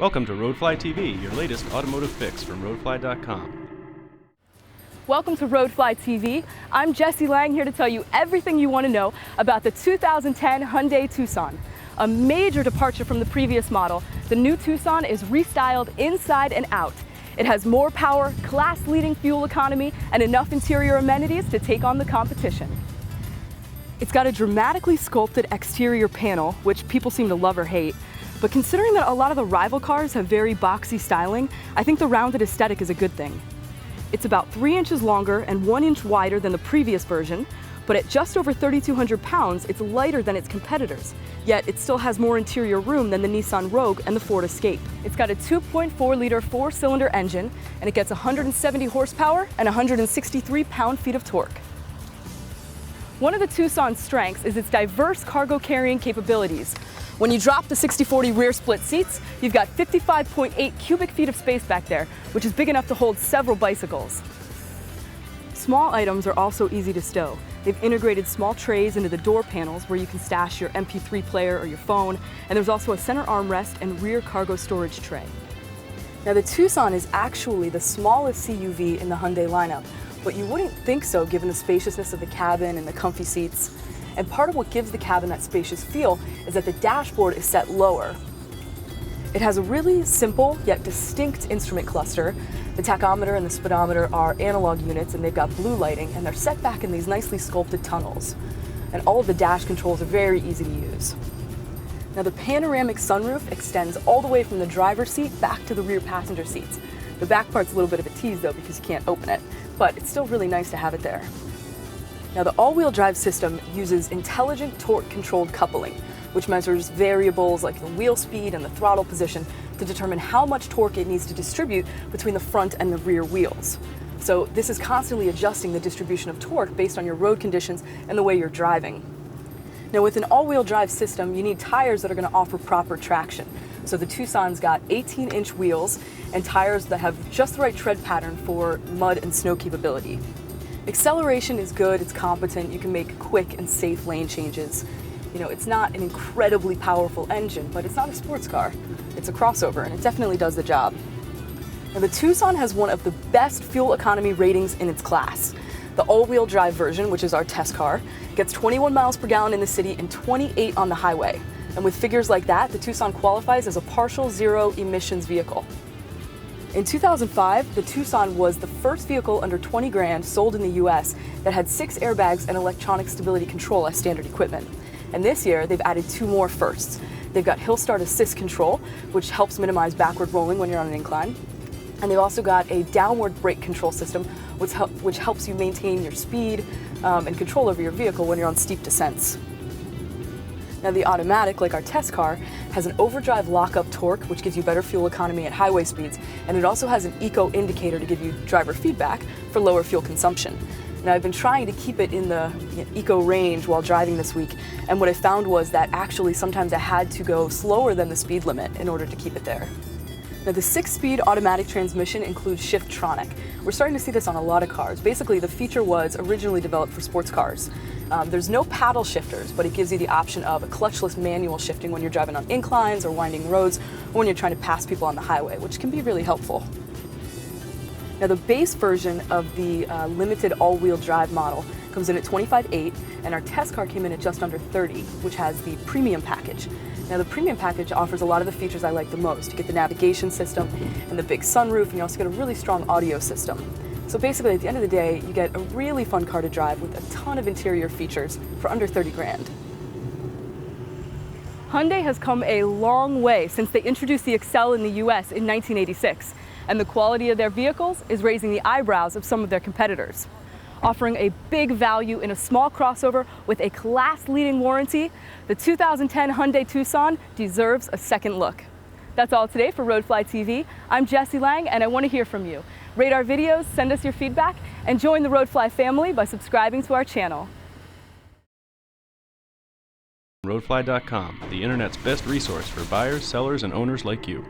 Welcome to RoadflyTV, your latest automotive fix from RoadflyTV. Welcome to RoadflyTV. I'm Jessie Lang, here to tell you everything you want to know about the 2010 Hyundai Tucson. A major departure from the previous model, the new Tucson is restyled inside and out. It has more power, class-leading fuel economy, and enough interior amenities to take on the competition. It's got a dramatically sculpted exterior panel, which people seem to love or hate. But considering that a lot of the rival cars have very boxy styling, I think the rounded aesthetic is a good thing. It's about 3 inches longer and 1 inch wider than the previous version, but at just over 3,200 pounds, it's lighter than its competitors. Yet it still has more interior room than the Nissan Rogue and the Ford Escape. It's got a 2.4-liter four-cylinder engine, and it gets 170 horsepower and 163 pound-feet of torque. One of the Tucson's strengths is its diverse cargo carrying capabilities. When you drop the 60/40 rear split seats, you've got 55.8 cubic feet of space back there, which is big enough to hold several bicycles. Small items are also easy to stow. They've integrated small trays into the door panels where you can stash your MP3 player or your phone, and there's also a center armrest and rear cargo storage tray. Now, the Tucson is actually the smallest CUV in the Hyundai lineup, but you wouldn't think so given the spaciousness of the cabin and the comfy seats. And part of what gives the cabin that spacious feel is that the dashboard is set lower. It has a really simple yet distinct instrument cluster. The tachometer and the speedometer are analog units, and they've got blue lighting, and they're set back in these nicely sculpted tunnels. And all of the dash controls are very easy to use. Now, the panoramic sunroof extends all the way from the driver's seat back to the rear passenger seats. The back part's a little bit of a tease though, because you can't open it, but it's still really nice to have it there. Now, the all-wheel drive system uses intelligent torque-controlled coupling, which measures variables like the wheel speed and the throttle position to determine how much torque it needs to distribute between the front and the rear wheels. So this is constantly adjusting the distribution of torque based on your road conditions and the way you're driving. Now, with an all-wheel drive system, you need tires that are going to offer proper traction. So the Tucson's got 18-inch wheels and tires that have just the right tread pattern for mud and snow capability. Acceleration is good, it's competent, you can make quick and safe lane changes. You know, it's not an incredibly powerful engine, but it's not a sports car. It's a crossover, and it definitely does the job. Now, the Tucson has one of the best fuel economy ratings in its class. The all-wheel drive version, which is our test car, gets 21 miles per gallon in the city and 28 on the highway. And with figures like that, the Tucson qualifies as a partial zero emissions vehicle. In 2005, the Tucson was the first vehicle under 20 grand sold in the US that had 6 airbags and electronic stability control as standard equipment. And this year, they've added 2 more firsts. They've got Hill Start Assist Control, which helps minimize backward rolling when you're on an incline. And they've also got a downward brake control system, which helps you maintain your speed and control over your vehicle when you're on steep descents. Now, the automatic, like our test car, has an overdrive lockup torque, which gives you better fuel economy at highway speeds, and it also has an eco indicator to give you driver feedback for lower fuel consumption. Now, I've been trying to keep it in the eco range while driving this week, and what I found was that actually sometimes I had to go slower than the speed limit in order to keep it there. Now, the 6-speed automatic transmission includes Shiftronic. We're starting to see this on a lot of cars. Basically, the feature was originally developed for sports cars. There's no paddle shifters, but it gives you the option of a clutchless manual shifting when you're driving on inclines or winding roads, or when you're trying to pass people on the highway, which can be really helpful. Now, the base version of the limited all-wheel drive model comes in at $25,800, and our test car came in at just under $30,000, which has the premium package. Now, the premium package offers a lot of the features I like the most. You get the navigation system and the big sunroof, and you also get a really strong audio system. So basically, at the end of the day, you get a really fun car to drive with a ton of interior features for under 30 grand. Hyundai has come a long way since they introduced the Excel in the US in 1986, and the quality of their vehicles is raising the eyebrows of some of their competitors. Offering a big value in a small crossover with a class-leading warranty, the 2010 Hyundai Tucson deserves a second look. That's all today for RoadflyTV. I'm Jessie Lang, and I want to hear from you. Rate our videos, send us your feedback, and join the Roadfly family by subscribing to our channel. RoadflyTV, the internet's best resource for buyers, sellers, and owners like you.